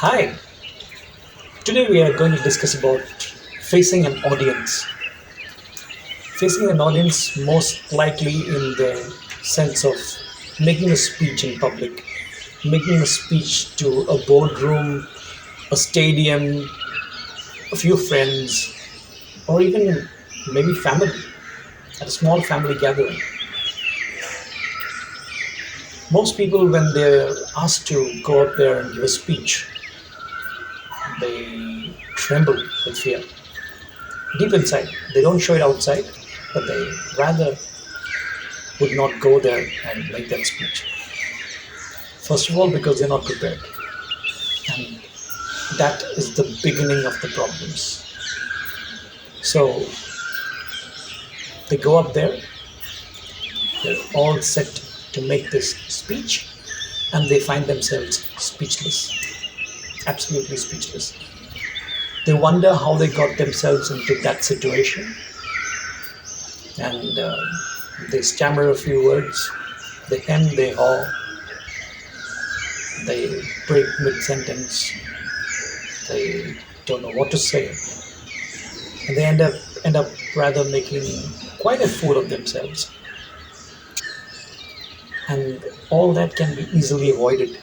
Hi, today we are going to discuss about facing an audience. Facing an audience most likely in the sense of making a speech in public, making a speech to a boardroom, a stadium, a few friends, or even maybe family, at a small family gathering. Most people, when they're asked to go up there and give a speech, they tremble with fear. Deep inside, they don't show it outside, but they rather would not go there and make that speech. First of all, because they're not prepared. And that is the beginning of the problems. So they go up there, they're all set to make this speech, and they find themselves speechless, absolutely speechless. They wonder how they got themselves into that situation, and they stammer a few words, they hem, they haw, they break mid sentence, they don't know what to say, and they end up rather making quite a fool of themselves. And all that can be easily avoided,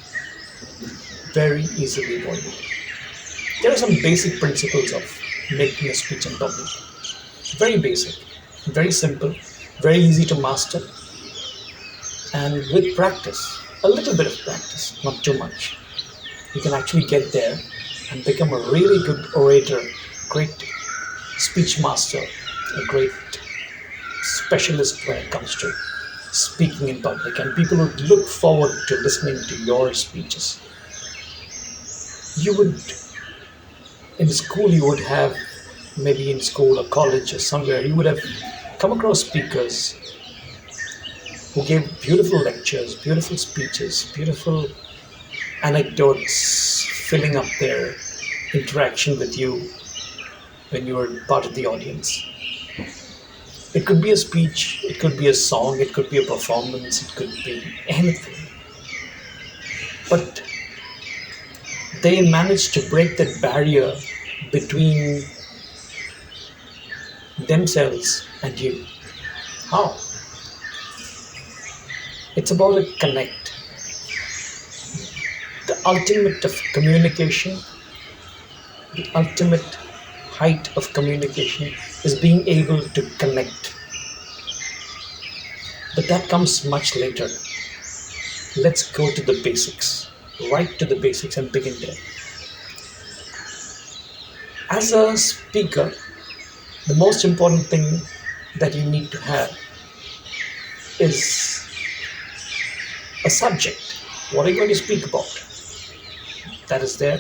very easily avoided. There are some basic principles of making a speech in public. Very basic, very simple, very easy to master, and with practice, a little bit of practice, not too much, you can actually get there and become a really good orator, great speech master, a great specialist when it comes to speaking in public, and people would look forward to listening to your speeches. You would, in school, you would have, maybe in school or college or somewhere, you would have come across speakers who gave beautiful lectures, beautiful speeches, beautiful anecdotes, filling up their interaction with you when you were part of the audience. It could be a speech, it could be a song, it could be a performance, it could be anything. But they managed to break that barrier between themselves and you. How? It's about a connect. The ultimate of communication, the ultimate height of communication is being able to connect. But that comes much later. Let's go to the basics, right to the basics and begin there. As a speaker, the most important thing that you need to have is a subject. What are you going to speak about? That is there.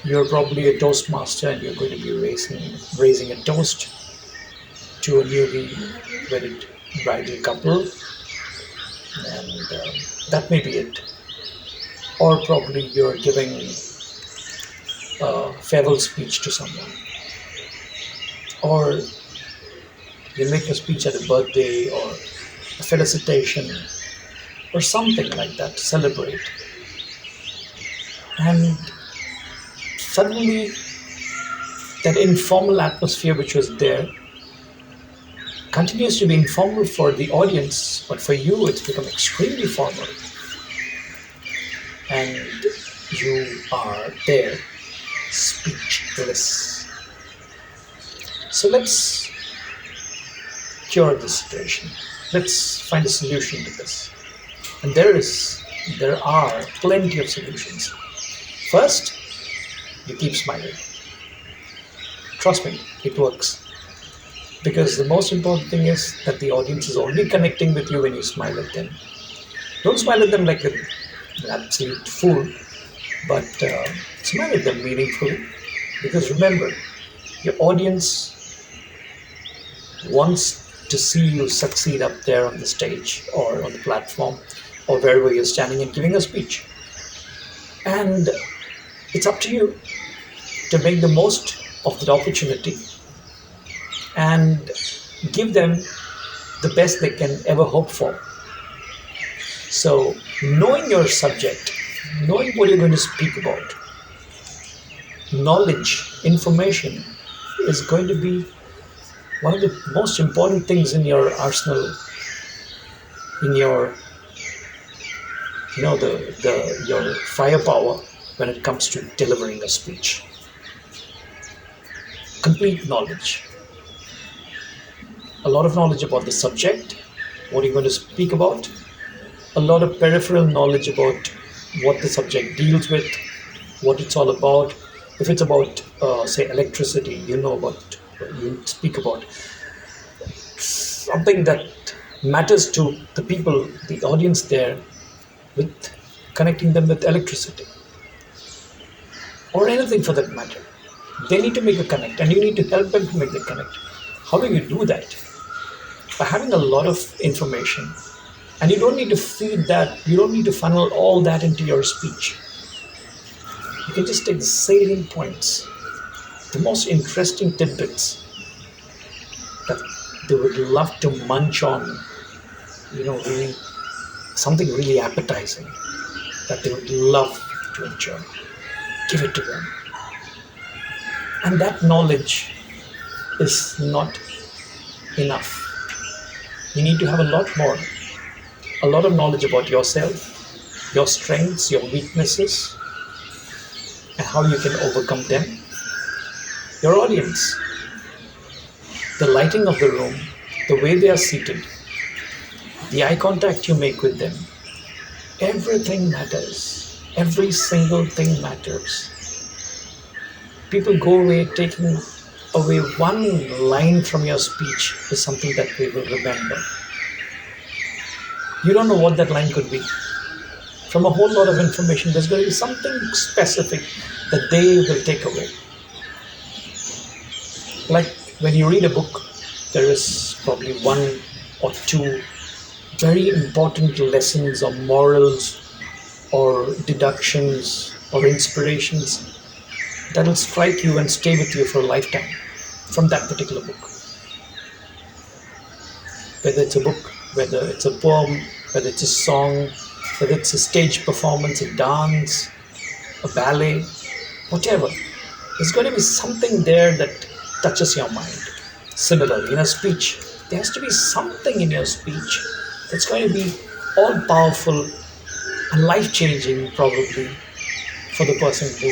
You're probably a toastmaster and you're going to be raising a toast to a newly wedded bridal couple, and that may be it. Or probably you're giving a farewell speech to someone, or you make a speech at a birthday or a felicitation or something like that to celebrate. And suddenly, that informal atmosphere which was there continues to be informal for the audience, but for you, it's become extremely formal. And you are there, speechless. So let's cure this situation. Let's find a solution to this. And there are plenty of solutions. First, you keep smiling. Trust me, it works. Because the most important thing is that the audience is only connecting with you when you smile at them. Don't smile at them like an absolute fool, but smile at them meaningfully. Because remember, your audience wants to see you succeed up there on the stage or on the platform or wherever you're standing and giving a speech. And it's up to you to make the most of that opportunity and give them the best they can ever hope for. So, knowing your subject, knowing what you're going to speak about, Knowledge, information is going to be one of the most important things in your arsenal, in your, your firepower when it comes to delivering a speech. Complete knowledge, a lot of knowledge about the subject, what you're going to speak about, a lot of peripheral knowledge about what the subject deals with, what it's all about. If it's about, say, electricity, you speak about something that matters to the people, the audience there, with connecting them with electricity or anything for that matter. They need to make a connect, and you need to help them to make the connect. How do you do that? By having a lot of information, and you don't need to feed that, you don't need to funnel all that into your speech. You can just take the salient points, the most interesting tidbits that they would love to munch on, really something really appetizing that they would love to enjoy. Give it to them. And that knowledge is not enough. You need to have a lot more, a lot of knowledge about yourself, your strengths, your weaknesses, and how you can overcome them. Your audience, the lighting of the room, the way they are seated, the eye contact you make with them, everything matters. Every single thing matters. People go away taking away one line from your speech is something that they will remember. You don't know what that line could be. From a whole lot of information, there's going to be something specific that they will take away. Like when you read a book, there is probably one or two very important lessons or morals or deductions or inspirations that will strike you and stay with you for a lifetime from that particular book. Whether it's a book, whether it's a poem, whether it's a song, whether it's a stage performance, a dance, a ballet, whatever. There's going to be something there that touches your mind. Similarly, in a speech, there has to be something in your speech that's going to be all powerful and life-changing, probably, for the person who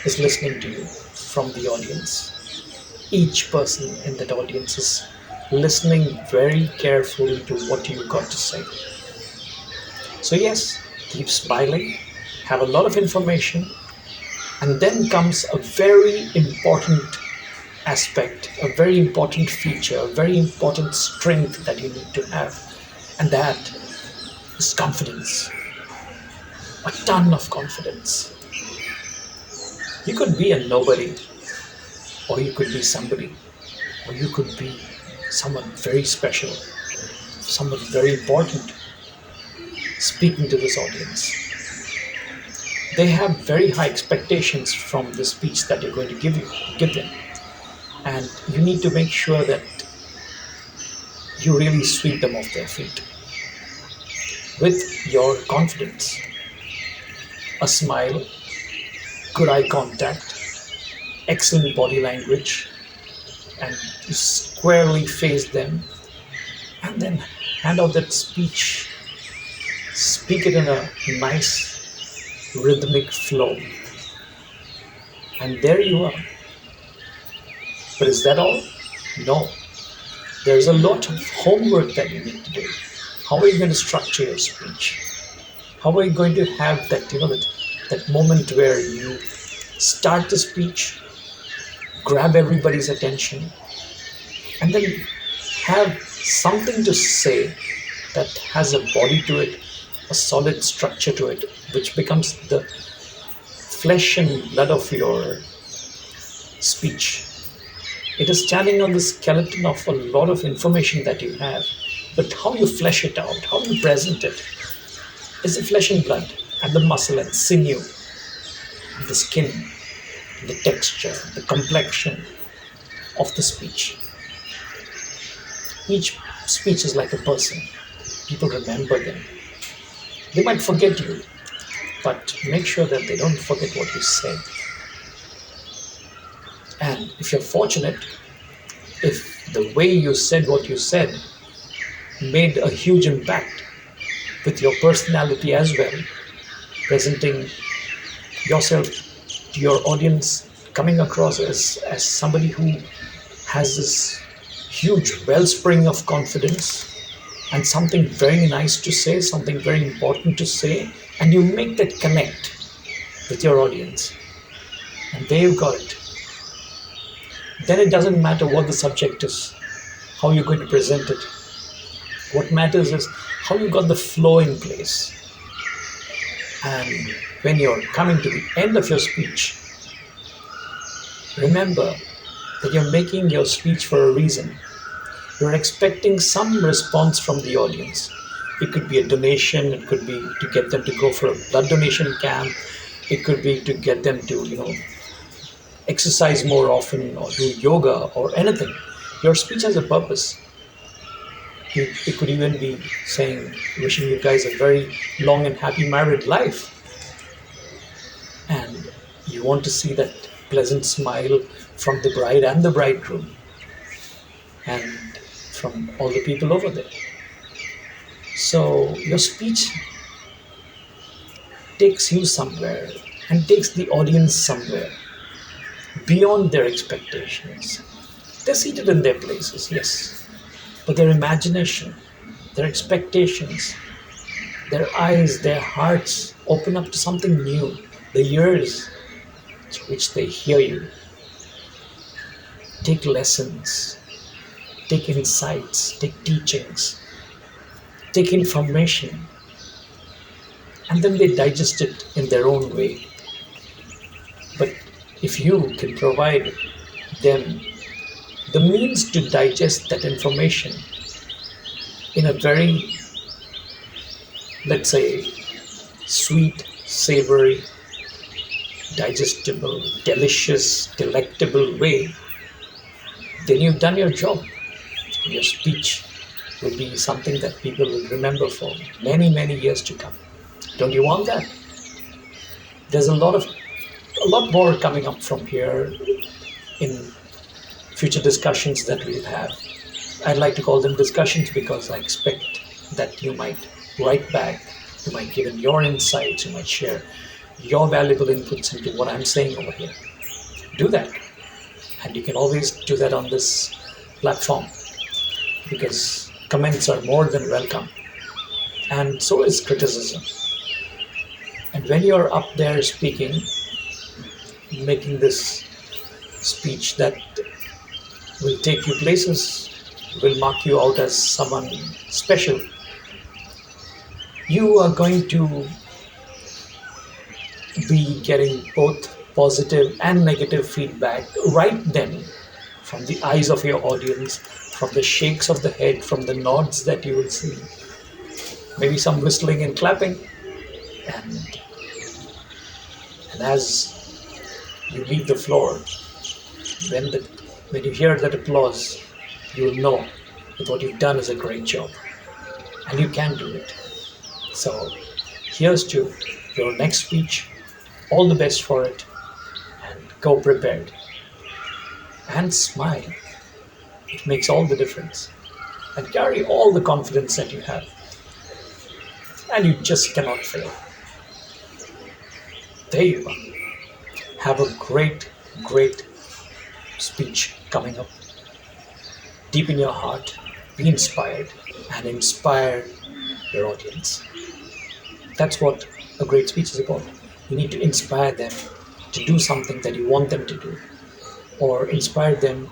is listening to you from the audience. Each person in that audience is listening very carefully to what you got to say. So yes, keep smiling, have a lot of information, and then comes a very important aspect, a very important feature, a very important strength that you need to have, and that is confidence. A ton of confidence. You could be a nobody, or you could be somebody, or you could be someone very special, someone very important, speaking to this audience. They have very high expectations from the speech that you're going to give them. And you need to make sure that you really sweep them off their feet with your confidence. A smile, good eye contact, excellent body language, and you squarely face them, and then hand out that speech. Speak it in a nice rhythmic flow. And there you are. But is that all? No. There's a lot of homework that you need to do. How are you going to structure your speech? How are you going to have that, that moment where you start the speech, grab everybody's attention, and then have something to say that has a body to it, a solid structure to it, which becomes the flesh and blood of your speech. It is standing on the skeleton of a lot of information that you have, but how you flesh it out, how you present it, is the flesh and blood and the muscle and sinew, the skin, the texture, the complexion of the speech. Each speech is like a person. People remember them. They might forget you, but make sure that they don't forget what you say. And if you're fortunate, if the way you said what you said made a huge impact with your personality as well, presenting yourself to your audience, coming across as somebody who has this huge wellspring of confidence and something very nice to say, something very important to say, and you make that connect with your audience, and there you got it. Then it doesn't matter what the subject is, how you're going to present it. What matters is how you got the flow in place. And when you're coming to the end of your speech, remember that you're making your speech for a reason. You're expecting some response from the audience. It could be a donation, it could be to get them to go for a blood donation camp, it could be to get them to, exercise more often or do yoga or anything. Your speech has a purpose. It could even be saying, wishing you guys a very long and happy married life. And you want to see that pleasant smile from the bride and the bridegroom and from all the people over there. So your speech takes you somewhere and takes the audience somewhere beyond their expectations. They're seated in their places, yes, but their imagination, their expectations, their eyes, their hearts open up to something new. The ears through which they hear you take lessons, take insights, take teachings, take information, and then they digest it in their own way. But if you can provide them the means to digest that information in a very, let's say, sweet, savory, digestible, delicious, delectable way, then you've done your job. Your speech will be something that people will remember for many, many years to come. Don't you want that? There's a lot more coming up from here in future discussions that we'll have. I'd like to call them discussions because I expect that you might write back, you might give in your insights, you might share your valuable inputs into what I'm saying over here. Do that. And you can always do that on this platform because comments are more than welcome. And so is criticism. And when you're up there speaking, making this speech that will take you places, will mark you out as someone special, you are going to be getting both positive and negative feedback right then from the eyes of your audience, from the shakes of the head, from the nods that you will see, maybe some whistling and clapping. And as you leave the floor, when you hear that applause, you will know that what you've done is a great job and you can do it. So here's to your next speech. All the best for it, and go prepared and smile. It makes all the difference, and carry all the confidence that you have, and you just cannot fail. There you are. Have a great, great speech coming up. Deep in your heart, be inspired and inspire your audience. That's what a great speech is about. You need to inspire them to do something that you want them to do, or inspire them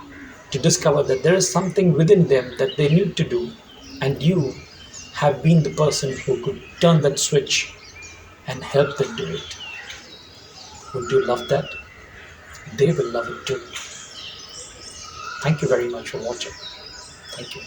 to discover that there is something within them that they need to do, and you have been the person who could turn that switch and help them do it. Would you love that? They will love it too. Thank you very much for watching. Thank you.